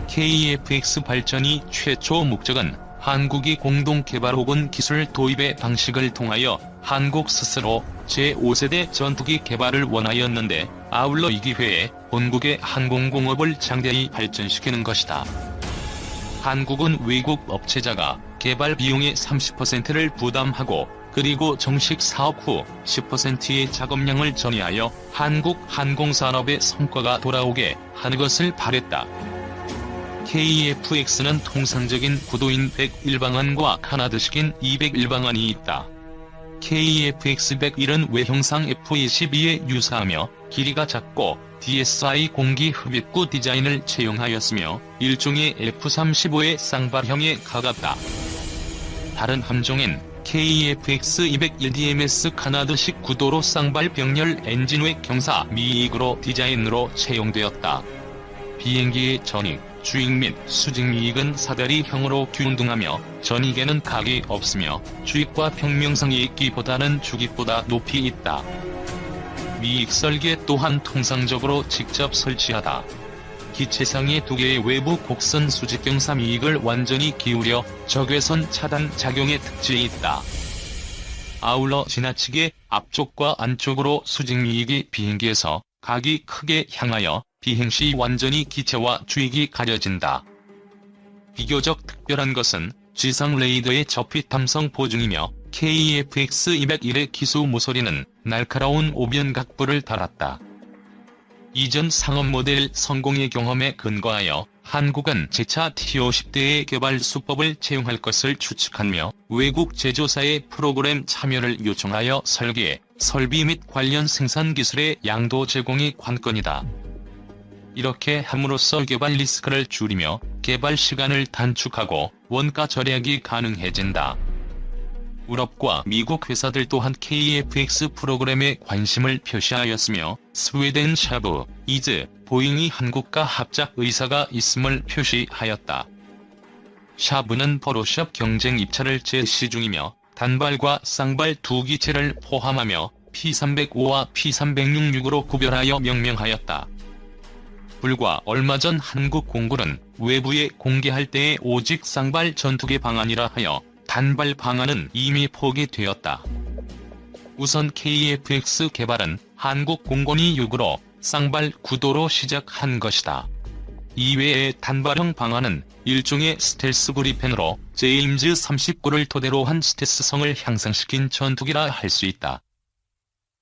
KF-X 발전이 최초 목적은 한국이 공동 개발 혹은 기술 도입의 방식을 통하여 한국 스스로 제5세대 전투기 개발을 원하였는데, 아울러 이 기회에 본국의 항공공업을 장대히 발전시키는 것이다. 한국은 외국 업체자가 개발 비용의 30%를 부담하고, 그리고 정식 사업 후 10%의 작업량을 전이하여 한국 항공산업의 성과가 돌아오게 하는 것을 바랬다. KF-X는 통상적인 구도인 101방안과 카나드식인 201방안이 있다. KF-X-101은 외형상 F-22에 유사하며 길이가 작고 DSI 공기 흡입구 디자인을 채용하였으며 일종의 F-35의 쌍발형에 가깝다. 다른 함종인 KF-X-201DMS 카나드식 구도로 쌍발 병렬 엔진 외 경사 미익으로 디자인으로 채용되었다. 비행기의 전익, 주익 및 수직 미익은 사다리형으로 균등하며 전익에는 각이 없으며 주익과 평명상의 있기보다는 주익보다 높이 있다. 미익 설계 또한 통상적으로 직접 설치하다. 기체상의 두 개의 외부 곡선 수직 경사 미익을 완전히 기울여 적외선 차단 작용의 특징이 있다. 아울러 지나치게 앞쪽과 안쪽으로 수직 미익이 비행기에서 각이 크게 향하여 비행 시 완전히 기체와 주익이 가려진다. 비교적 특별한 것은 지상 레이더의 접히 탐성 보증이며 KF-X-201의 기수 모서리는 날카로운 오변각부를 달았다. 이전 상업 모델 성공의 경험에 근거하여 한국은 제차 T-50대의 개발 수법을 채용할 것을 추측하며 외국 제조사의 프로그램 참여를 요청하여 설계, 설비 및 관련 생산 기술의 양도 제공이 관건이다. 이렇게 함으로써 개발 리스크를 줄이며 개발 시간을 단축하고 원가 절약이 가능해진다. 유럽과 미국 회사들 또한 KF-X 프로그램에 관심을 표시하였으며 스웨덴 샤브, 이즈, 보잉이 한국과 합작 의사가 있음을 표시하였다. 샤브는 포로샵 경쟁 입찰을 제시 중이며 단발과 쌍발 두 기체를 포함하며 P305와 P366으로 구별하여 명명하였다. 불과 얼마 전 한국 공군은 외부에 공개할 때에 오직 쌍발 전투기 방안이라 하여 단발 방안은 이미 포기되었다. 우선 KF-X 개발은 한국 공군이 요구로 쌍발 구도로 시작한 것이다. 이외의 단발형 방안은 일종의 스텔스 그리펜으로 제임즈 39를 토대로 한 스텔스성을 향상시킨 전투기라 할 수 있다.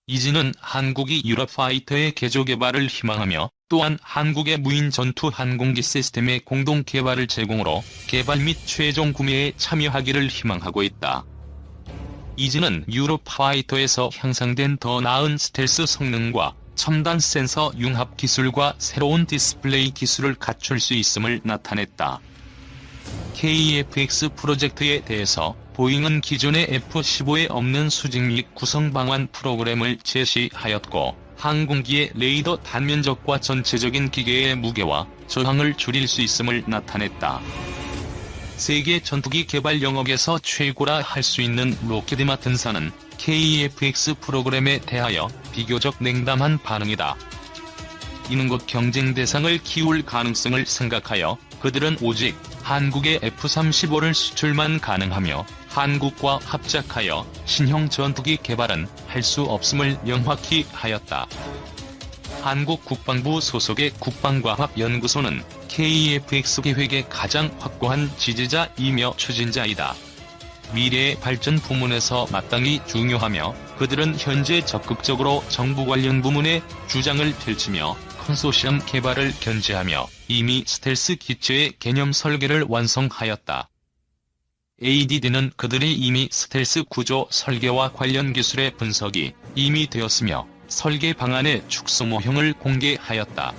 이지는 한국이 유럽 파이터의 개조 개발을 희망하며 또한 한국의 무인 전투 항공기 시스템의 공동 개발을 제공으로 개발 및 최종 구매에 참여하기를 희망하고 있다. 이지는 유럽 파이터에서 향상된 더 나은 스텔스 성능과 첨단 센서 융합 기술과 새로운 디스플레이 기술을 갖출 수 있음을 나타냈다. KF-X 프로젝트에 대해서 보잉은 기존의 F-15에 없는 수직 미익 구성 방안 프로그램을 제시하였고, 항공기의 레이더 단면적과 전체적인 기계의 무게와 저항을 줄일 수 있음을 나타냈다. 세계 전투기 개발 영역에서 최고라 할 수 있는 록히드 마틴사는 KF-X 프로그램에 대하여 비교적 냉담한 반응이다. 이는 곧 경쟁 대상을 키울 가능성을 생각하여 그들은 오직 한국의 F-35를 수출만 가능하며 한국과 합작하여 신형 전투기 개발은 할 수 없음을 명확히 하였다. 한국 국방부 소속의 국방과학연구소는 KF-X 계획의 가장 확고한 지지자이며 추진자이다. 미래의 발전 부문에서 마땅히 중요하며 그들은 현재 적극적으로 정부 관련 부문에 주장을 펼치며 컨소시엄 개발을 견제하며 이미 스텔스 기체의 개념 설계를 완성하였다. ADD는 그들이 이미 스텔스 구조 설계와 관련 기술의 분석이 이미 되었으며 설계 방안의 축소 모형을 공개하였다.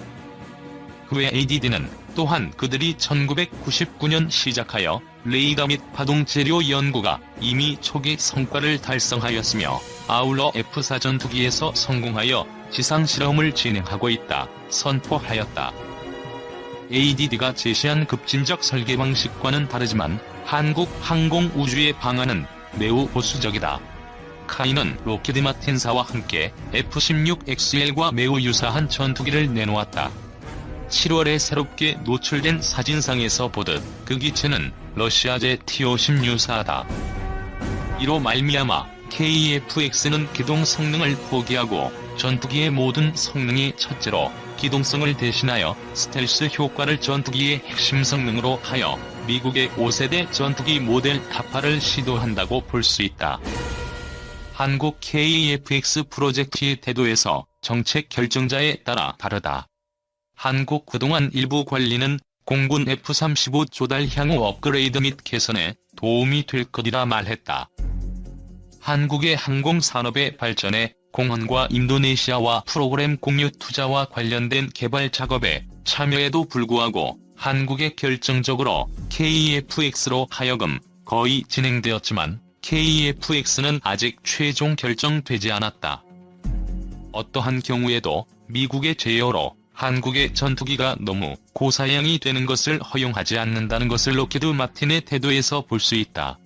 그 외 ADD는 또한 그들이 1999년 시작하여 레이더 및 파동 재료 연구가 이미 초기 성과를 달성하였으며 아울러 F-4 전투기에서 성공하여 지상 실험을 진행하고 있다 선포하였다. ADD가 제시한 급진적 설계 방식과는 다르지만 한국 항공우주의 방안은 매우 보수적이다. 카이는 록히드 마틴사와 함께 F-16XL과 매우 유사한 전투기를 내놓았다. 7월에 새롭게 노출된 사진상에서 보듯 그 기체는 러시아제 T-50 유사하다. 이로 말미암아 KF-X는 기동 성능을 포기하고 전투기의 모든 성능이 첫째로 기동성을 대신하여 스텔스 효과를 전투기의 핵심 성능으로 하여 미국의 5세대 전투기 모델 타파를 시도한다고 볼 수 있다. 한국 KF-X 프로젝트의 태도에서 정책 결정자에 따라 다르다. 한국 그동안 일부 관리는 공군 F-35 조달 향후 업그레이드 및 개선에 도움이 될 것이라 말했다. 한국의 항공산업의 발전에 공헌과 인도네시아와 프로그램 공유 투자와 관련된 개발 작업에 참여에도 불구하고 한국에 결정적으로 KF-X로 하여금 거의 진행되었지만 KF-X는 아직 최종 결정되지 않았다. 어떠한 경우에도 미국의 제어로 한국의 전투기가 너무 고사양이 되는 것을 허용하지 않는다는 것을 록히드 마틴의 태도에서 볼 수 있다.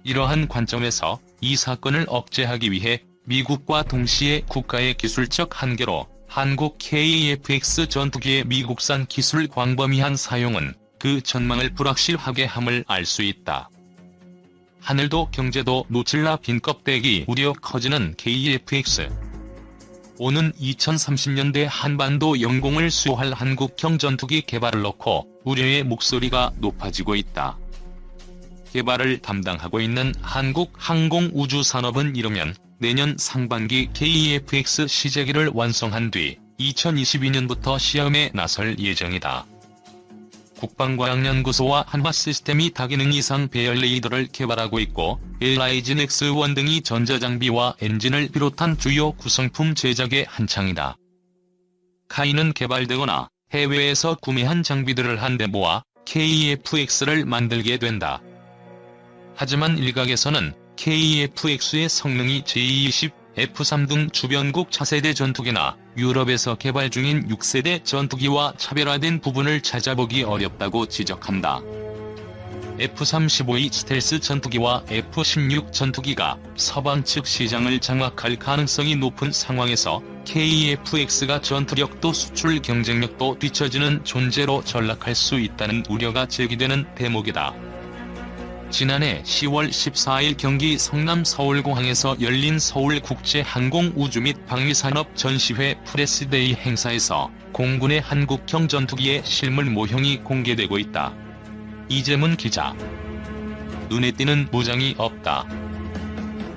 이러한 관점에서 이 사건을 억제하기 위해 미국과 동시에 국가의 기술적 한계로 한국 KF-X 전투기의 미국산 기술 광범위한 사용은 그 전망을 불확실하게 함을 알 수 있다. 하늘도 경제도 놓칠라 빈 껍데기 우려 커지는 KF-X. 오는 2030년대 한반도 영공을 수호할 한국형 전투기 개발을 놓고 우려의 목소리가 높아지고 있다. 개발을 담당하고 있는 한국항공우주산업은 이르면 내년 상반기 KF-X 시제기를 완성한 뒤 2022년부터 시험에 나설 예정이다. 국방과학연구소와 한화시스템이 다기능 이상 배열 레이더를 개발하고 있고 LIG X1 등이 전자장비와 엔진을 비롯한 주요 구성품 제작에 한창이다. 카이는 개발되거나 해외에서 구매한 장비들을 한데 모아 KF-X를 만들게 된다. 하지만 일각에서는 KF-X의 성능이 J-20, F-3 등 주변국 차세대 전투기나 유럽에서 개발 중인 6세대 전투기와 차별화된 부분을 찾아보기 어렵다고 지적한다. F-35의 스텔스 전투기와 F-16 전투기가 서방 측 시장을 장악할 가능성이 높은 상황에서 KF-X가 전투력도 수출 경쟁력도 뒤처지는 존재로 전락할 수 있다는 우려가 제기되는 대목이다. 지난해 10월 14일 경기 성남 서울공항에서 열린 서울국제항공우주 및 방위산업 전시회 프레스데이 행사에서 공군의 한국형 전투기의 실물 모형이 공개되고 있다. 이재문 기자. 눈에 띄는 무장이 없다.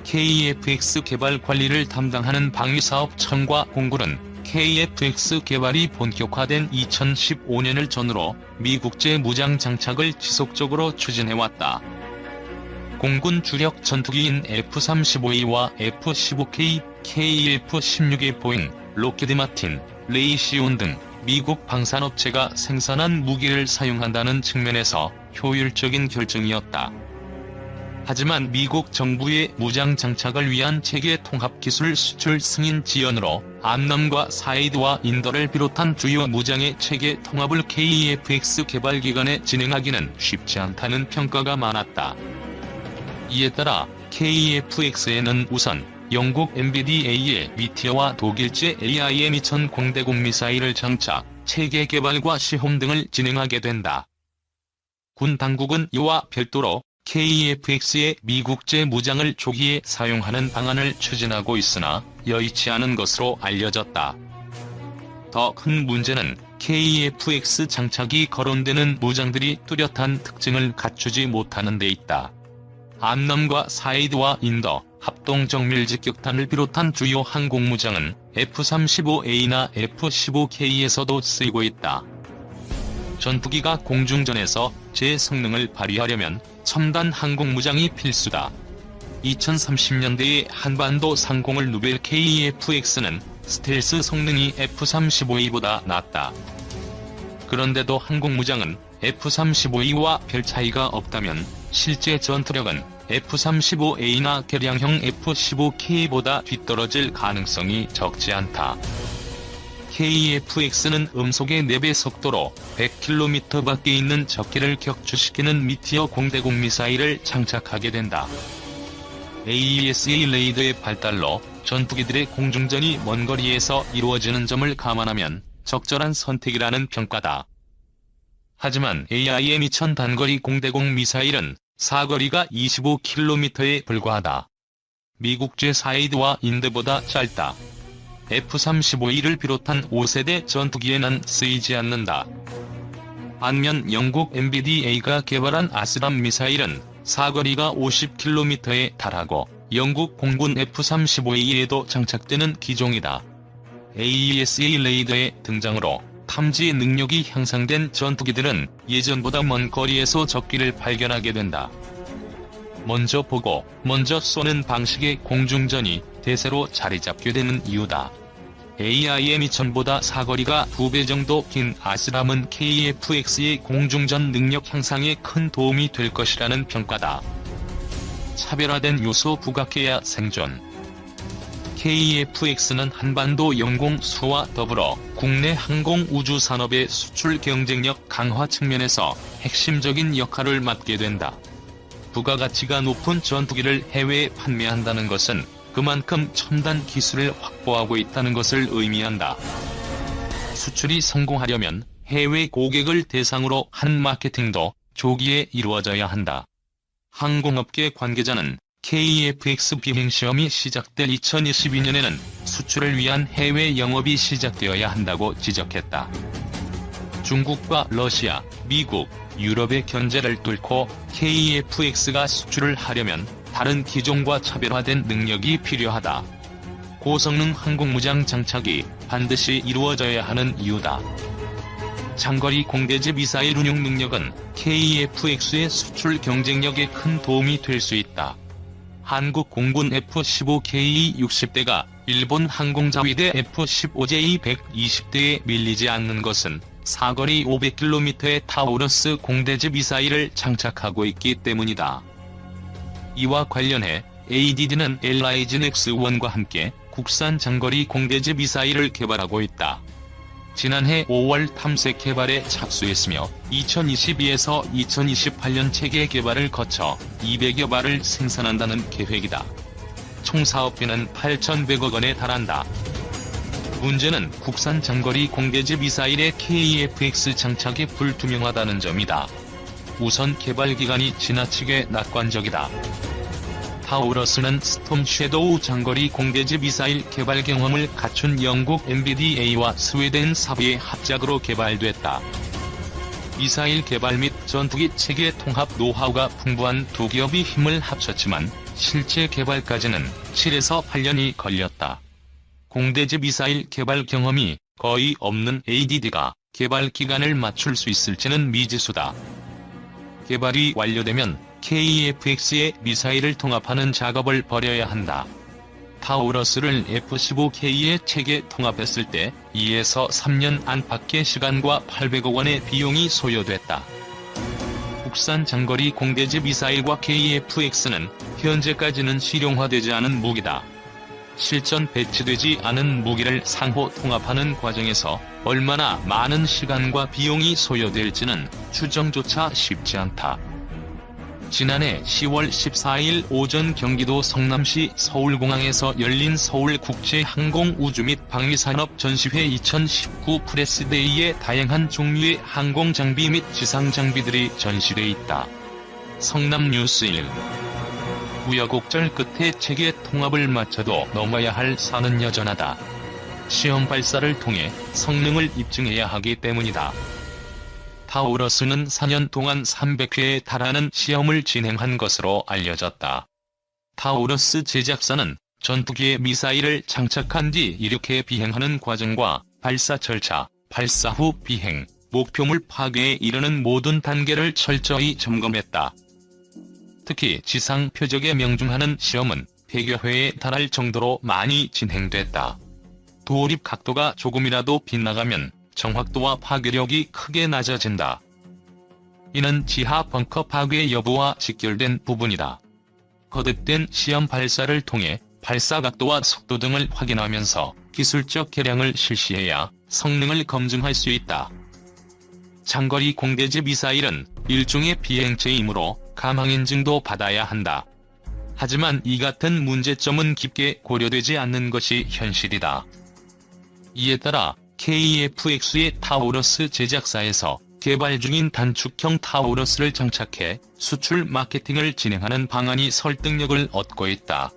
KF-X 개발 관리를 담당하는 방위사업청과 공군은 KF-X 개발이 본격화된 2015년을 전후로 미국제 무장 장착을 지속적으로 추진해왔다. 공군 주력 전투기인 F-35A와 F-15K, KF-16의 보잉, 록히드 마틴, 레이시온 등 미국 방산업체가 생산한 무기를 사용한다는 측면에서 효율적인 결정이었다. 하지만 미국 정부의 무장 장착을 위한 체계 통합 기술 수출 승인 지연으로 암남과 사이드와 인더를 비롯한 주요 무장의 체계 통합을 KF-X 개발 기간에 진행하기는 쉽지 않다는 평가가 많았다. 이에 따라 KF-X에는 우선 영국 MBDA의 미티어와 독일제 AIM-2000 공대공 미사일을 장착, 체계 개발과 시험 등을 진행하게 된다. 군 당국은 이와 별도로 KF-X의 미국제 무장을 조기에 사용하는 방안을 추진하고 있으나 여의치 않은 것으로 알려졌다. 더 큰 문제는 KF-X 장착이 거론되는 무장들이 뚜렷한 특징을 갖추지 못하는 데 있다. 암남과 사이드와 인더, 합동정밀 직격탄을 비롯한 주요 항공무장은 F-35A나 F-15K에서도 쓰이고 있다. 전투기가 공중전에서 제 성능을 발휘하려면 첨단 항공무장이 필수다. 2030년대에 한반도 상공을 누빌 KF-X는 스텔스 성능이 F-35A보다 낮다. 그런데도 항공무장은 F-35A와 별 차이가 없다면 실제 전투력은 F-35A나 개량형 F-15K보다 뒤떨어질 가능성이 적지 않다. KF-X는 음속의 4배 속도로 100km 밖에 있는 적기를 격추시키는 미티어 공대공 미사일을 장착하게 된다. AESA 레이더의 발달로 전투기들의 공중전이 먼 거리에서 이루어지는 점을 감안하면 적절한 선택이라는 평가다. 하지만 AIM-2000 단거리 공대공 미사일은 사거리가 25km에 불과하다. 미국 제4위와 인대보다 짧다. F-35E를 비롯한 5세대 전투기에는 쓰이지 않는다. 반면 영국 MBDA가 개발한 아스람 미사일은 사거리가 50km에 달하고 영국 공군 F-35E에도 장착되는 기종이다. AESA 레이더의 등장으로 탐지 능력이 향상된 전투기들은 예전보다 먼 거리에서 적기를 발견하게 된다. 먼저 보고 먼저 쏘는 방식의 공중전이 대세로 자리잡게 되는 이유다. AIM-2000보다 사거리가 2배 정도 긴 아스람은 KF-X의 공중전 능력 향상에 큰 도움이 될 것이라는 평가다. 차별화된 요소 부각해야 생존. KF-X는 한반도 영공 수와 더불어 국내 항공 우주 산업의 수출 경쟁력 강화 측면에서 핵심적인 역할을 맡게 된다. 부가가치가 높은 전투기를 해외에 판매한다는 것은 그만큼 첨단 기술을 확보하고 있다는 것을 의미한다. 수출이 성공하려면 해외 고객을 대상으로 한 마케팅도 조기에 이루어져야 한다. 항공업계 관계자는 KF-X 비행시험이 시작될 2022년에는 수출을 위한 해외 영업이 시작되어야 한다고 지적했다. 중국과 러시아, 미국, 유럽의 견제를 뚫고 KF-X가 수출을 하려면 다른 기종과 차별화된 능력이 필요하다. 고성능 항공무장 장착이 반드시 이루어져야 하는 이유다. 장거리 공대지 미사일 운용 능력은 KF-X의 수출 경쟁력에 큰 도움이 될 수 있다. 한국 공군 F-15K 60대가 일본 항공자위대 F-15J 120대에 밀리지 않는 것은 사거리 500km의 타우러스 공대지 미사일을 장착하고 있기 때문이다. 이와 관련해 ADD는 LIGN X-1과 함께 국산 장거리 공대지 미사일을 개발하고 있다. 지난해 5월 탐색 개발에 착수했으며 2022에서 2028년 체계 개발을 거쳐 200여 발을 생산한다는 계획이다. 총 사업비는 8,100억 원에 달한다. 문제는 국산 장거리 공대지 미사일의 KF-X 장착이 불투명하다는 점이다. 우선 개발 기간이 지나치게 낙관적이다. 타우러스는 스톰 섀도우 장거리 공대지 미사일 개발 경험을 갖춘 영국 MBDA와 스웨덴 사비의 합작으로 개발됐다. 미사일 개발 및 전투기 체계 통합 노하우가 풍부한 두 기업이 힘을 합쳤지만 실제 개발까지는 7에서 8년이 걸렸다. 공대지 미사일 개발 경험이 거의 없는 ADD가 개발 기간을 맞출 수 있을지는 미지수다. 개발이 완료되면 KF-X에 미사일을 통합하는 작업을 벌여야 한다. 타우러스를 F-15K에 체계 통합했을 때 2에서 3년 안팎의 시간과 800억 원의 비용이 소요됐다. 국산 장거리 공대지 미사일과 KF-X는 현재까지는 실용화되지 않은 무기다. 실전 배치되지 않은 무기를 상호 통합하는 과정에서 얼마나 많은 시간과 비용이 소요될지는 추정조차 쉽지 않다. 지난해 10월 14일 오전 경기도 성남시 서울공항에서 열린 서울국제항공우주 및 방위산업 전시회 2019 프레스데이에 다양한 종류의 항공장비 및 지상장비들이 전시돼 있다. 성남뉴스1. 우여곡절 끝에 체계 통합을 마쳐도 넘어야 할 산은 여전하다. 시험 발사를 통해 성능을 입증해야 하기 때문이다. 타우러스는 4년 동안 300회에 달하는 시험을 진행한 것으로 알려졌다. 타우러스 제작사는 전투기에 미사일을 장착한 뒤 이륙해 비행하는 과정과 발사 절차, 발사 후 비행, 목표물 파괴에 이르는 모든 단계를 철저히 점검했다. 특히 지상 표적에 명중하는 시험은 100여 회에 달할 정도로 많이 진행됐다. 도립 각도가 조금이라도 빗나가면 정확도와 파괴력이 크게 낮아진다. 이는 지하 벙커 파괴 여부와 직결된 부분이다. 거듭된 시험 발사를 통해 발사 각도와 속도 등을 확인하면서 기술적 개량을 실시해야 성능을 검증할 수 있다. 장거리 공대지 미사일은 일종의 비행체이므로 감항인증도 받아야 한다. 하지만 이 같은 문제점은 깊게 고려되지 않는 것이 현실이다. 이에 따라 KF-X의 타우러스 제작사에서 개발 중인 단축형 타우러스를 장착해 수출 마케팅을 진행하는 방안이 설득력을 얻고 있다.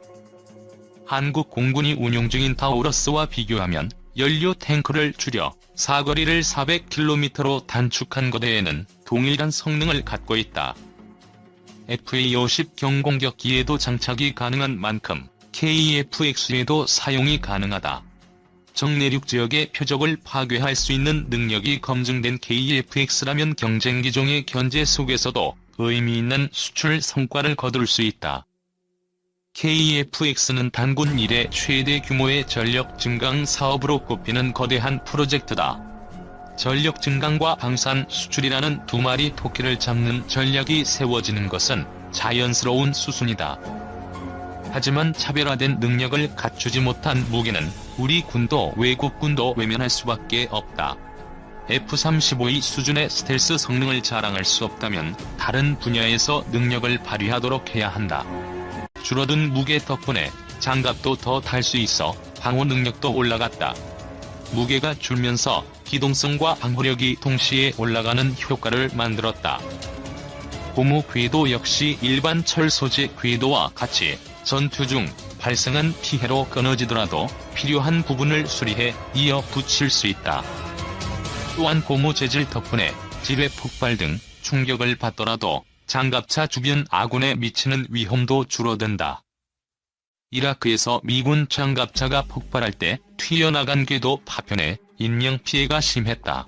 한국 공군이 운용 중인 타우러스와 비교하면 연료 탱크를 줄여 사거리를 400km로 단축한 거대에는 동일한 성능을 갖고 있다. FA-50 경공격기에도 장착이 가능한 만큼 KF-X에도 사용이 가능하다. 정내륙 지역의 표적을 파괴할 수 있는 능력이 검증된 KF-X라면 경쟁 기종의 견제 속에서도 의미 있는 수출 성과를 거둘 수 있다. KF-X는 단군 이래 최대 규모의 전력 증강 사업으로 꼽히는 거대한 프로젝트다. 전력 증강과 방산 수출이라는 두 마리 토끼를 잡는 전략이 세워지는 것은 자연스러운 수순이다. 하지만 차별화된 능력을 갖추지 못한 무기는 우리 군도 외국 군도 외면할 수밖에 없다. F-35의 수준의 스텔스 성능을 자랑할 수 없다면 다른 분야에서 능력을 발휘하도록 해야 한다. 줄어든 무게 덕분에 장갑도 더 달 수 있어 방호 능력도 올라갔다. 무게가 줄면서 기동성과 방호력이 동시에 올라가는 효과를 만들었다. 고무 궤도 역시 일반 철 소재 궤도와 같이 전투 중 발생한 피해로 끊어지더라도 필요한 부분을 수리해 이어 붙일 수 있다. 또한 고무 재질 덕분에 지뢰 폭발 등 충격을 받더라도 장갑차 주변 아군에 미치는 위험도 줄어든다. 이라크에서 미군 장갑차가 폭발할 때 튀어나간 궤도 파편에 인명피해가 심했다.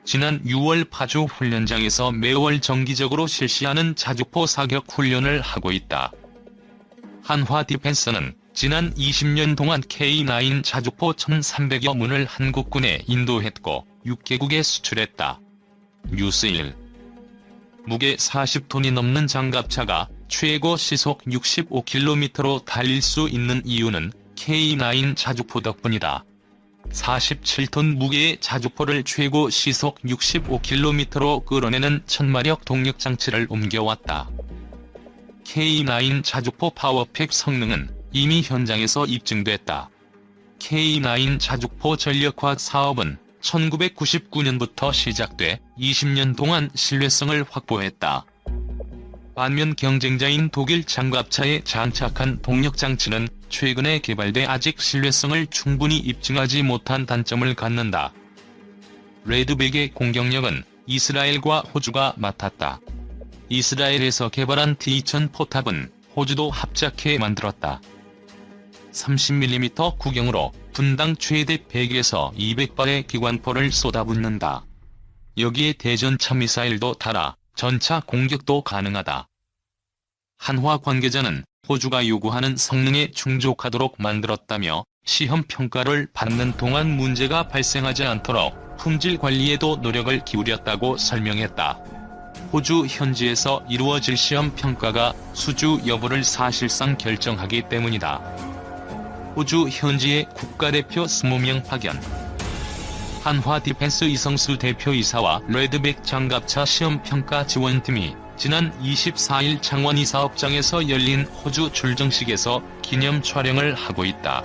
지난 6월 파주 훈련장에서 매월 정기적으로 실시하는 자주포 사격 훈련을 하고 있다. 한화 디펜스는 지난 20년 동안 K9 자주포 1,300여 문을 한국군에 인도했고 6개국에 수출했다. 뉴스1. 무게 40톤이 넘는 장갑차가 최고 시속 65km로 달릴 수 있는 이유는 K9 자주포 덕분이다. 47톤 무게의 자주포를 최고 시속 65km로 끌어내는 천마력 동력 장치를 옮겨왔다. K9 자주포 파워팩 성능은 이미 현장에서 입증됐다. K9 자주포 전력화 사업은 1999년부터 시작돼 20년 동안 신뢰성을 확보했다. 반면 경쟁자인 독일 장갑차에 장착한 동력장치는 최근에 개발돼 아직 신뢰성을 충분히 입증하지 못한 단점을 갖는다. 레드백의 공격력은 이스라엘과 호주가 맡았다. 이스라엘에서 개발한 T-2000 포탑은 호주도 합작해 만들었다. 30mm 구경으로 분당 최대 100에서 200발의 기관포를 쏟아붓는다. 여기에 대전차 미사일도 달아 전차 공격도 가능하다. 한화 관계자는 호주가 요구하는 성능에 충족하도록 만들었다며 시험 평가를 받는 동안 문제가 발생하지 않도록 품질 관리에도 노력을 기울였다고 설명했다. 호주 현지에서 이루어질 시험 평가가 수주 여부를 사실상 결정하기 때문이다. 호주 현지의 국가대표 20명 파견. 한화 디펜스 이성수 대표이사와 레드백 장갑차 시험평가 지원팀이 지난 24일 창원이 사업장에서 열린 호주 출정식에서 기념 촬영을 하고 있다.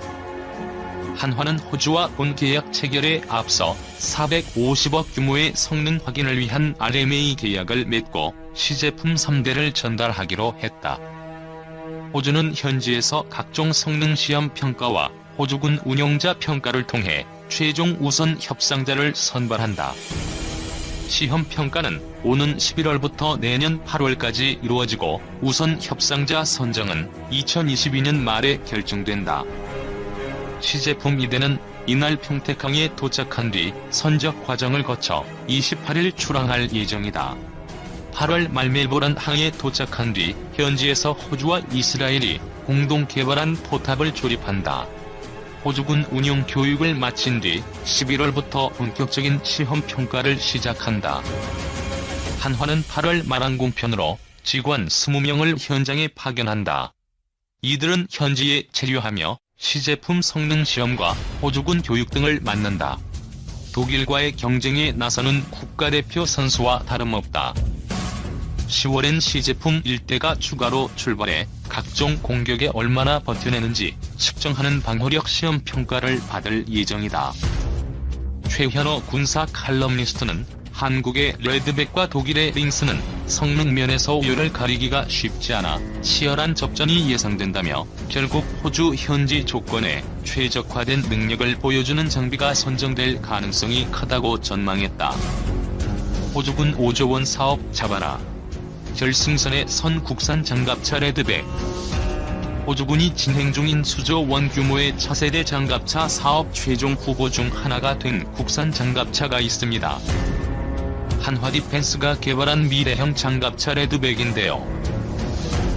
한화는 호주와 본 계약 체결에 앞서 450억 규모의 성능 확인을 위한 RMA 계약을 맺고 시제품 3대를 전달하기로 했다. 호주는 현지에서 각종 성능 시험 평가와 호주군 운용자 평가를 통해 최종 우선 협상자를 선발한다. 시험 평가는 오는 11월부터 내년 8월까지 이루어지고 우선 협상자 선정은 2022년 말에 결정된다. 시제품 2대는 이날 평택항에 도착한 뒤 선적 과정을 거쳐 28일 출항할 예정이다. 8월 말 멜보른 항에 도착한 뒤 현지에서 호주와 이스라엘이 공동 개발한 포탑을 조립한다. 호주군 운용 교육을 마친 뒤 11월부터 본격적인 시험평가를 시작한다. 한화는 8월 말 항공편으로 직원 20명을 현장에 파견한다. 이들은 현지에 체류하며 시제품 성능 시험과 호주군 교육 등을 맡는다. 독일과의 경쟁에 나서는 국가대표 선수와 다름없다. 10월엔 시제품 1대가 추가로 출발해 각종 공격에 얼마나 버텨내는지 측정하는 방호력 시험 평가를 받을 예정이다. 최현호 군사 칼럼니스트는 한국의 레드백과 독일의 링스는 성능 면에서 우열을 가리기가 쉽지 않아 치열한 접전이 예상된다며 결국 호주 현지 조건에 최적화된 능력을 보여주는 장비가 선정될 가능성이 크다고 전망했다. 호주군 5조 원 사업 잡아라. 결승선에 선 국산 장갑차 레드백. 호주군이 진행 중인 수조 원 규모의 차세대 장갑차 사업 최종 후보 중 하나가 된 국산 장갑차가 있습니다. 한화디펜스가 개발한 미래형 장갑차 레드백인데요.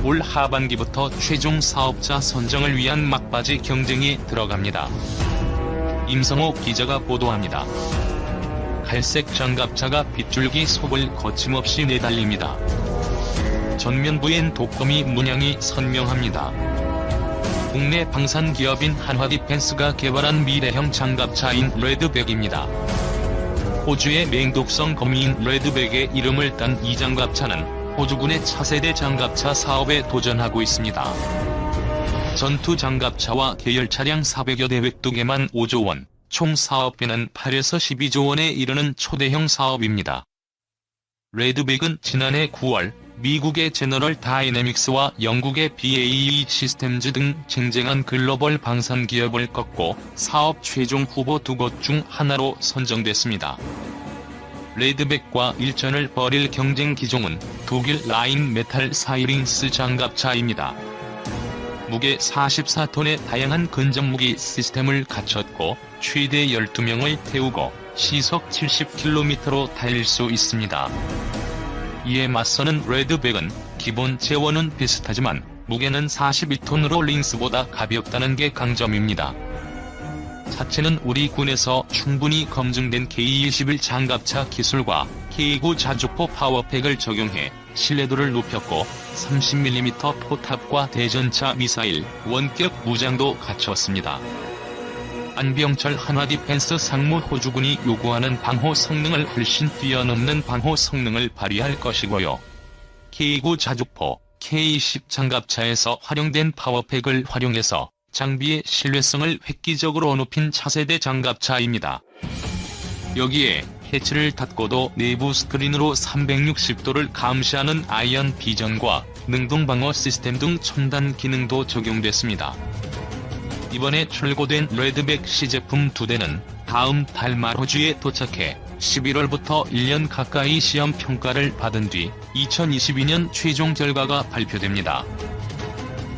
올 하반기부터 최종 사업자 선정을 위한 막바지 경쟁에 들어갑니다. 임성호 기자가 보도합니다. 갈색 장갑차가 빗줄기 속을 거침없이 내달립니다. 전면부엔 독거미 문양이 선명합니다. 국내 방산 기업인 한화디펜스가 개발한 미래형 장갑차인 레드백입니다. 호주의 맹독성 거미인 레드백의 이름을 딴 이 장갑차는 호주군의 차세대 장갑차 사업에 도전하고 있습니다. 전투 장갑차와 계열 차량 400여 대 102개만 5조 원, 총 사업비는 8에서 12조 원에 이르는 초대형 사업입니다. 레드백은 지난해 9월 미국의 제너럴 다이내믹스와 영국의 BAE 시스템즈 등 쟁쟁한 글로벌 방산 기업을 꺾고 사업 최종 후보 2곳 중 하나로 선정됐습니다. 레드백과 일전을 벌일 경쟁 기종은 독일 라인 메탈 사이링스 장갑차입니다. 무게 44톤의 다양한 근접무기 시스템을 갖췄고 최대 12명을 태우고 시속 70km로 달릴 수 있습니다. 이에 맞서는 레드백은 기본 재원은 비슷하지만 무게는 41톤으로 링스보다 가볍다는 게 강점입니다. 자체는 우리 군에서 충분히 검증된 K21 장갑차 기술과 K9 자주포 파워팩을 적용해 신뢰도를 높였고 30mm 포탑과 대전차 미사일, 원격 무장도 갖췄습니다. 안병철 한화디펜스 상무 호주군이 요구하는 방호 성능을 훨씬 뛰어넘는 방호 성능을 발휘할 것이고요. K9 자주포, K10 장갑차에서 활용된 파워팩을 활용해서 장비의 신뢰성을 획기적으로 높인 차세대 장갑차입니다. 여기에 해치를 닫고도 내부 스크린으로 360도를 감시하는 아이언 비전과 능동방어 시스템 등 첨단 기능도 적용됐습니다. 이번에 출고된 레드백 시제품 2대는 다음 달 말 호주에 도착해 11월부터 1년 가까이 시험 평가를 받은 뒤 2022년 최종 결과가 발표됩니다.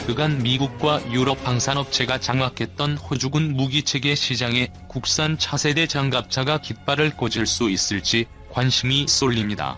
그간 미국과 유럽 방산업체가 장악했던 호주군 무기체계 시장에 국산 차세대 장갑차가 깃발을 꽂을 수 있을지 관심이 쏠립니다.